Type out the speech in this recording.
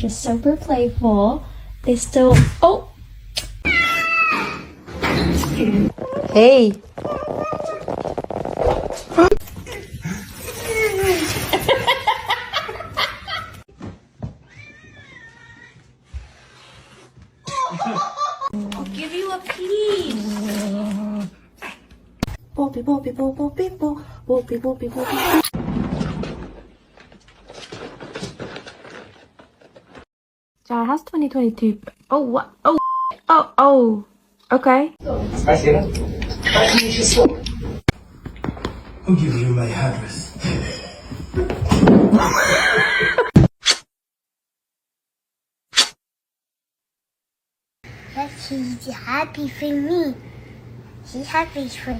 just super playful. They still... Oh! Hey! I'll give you a piece. Boopy boopy boop boopy boop boopy boopy boopy. Jar, how's 2022? Oh what? Oh. Okay. Спасибо. Who gives you my address? She's happy for me. She's happy for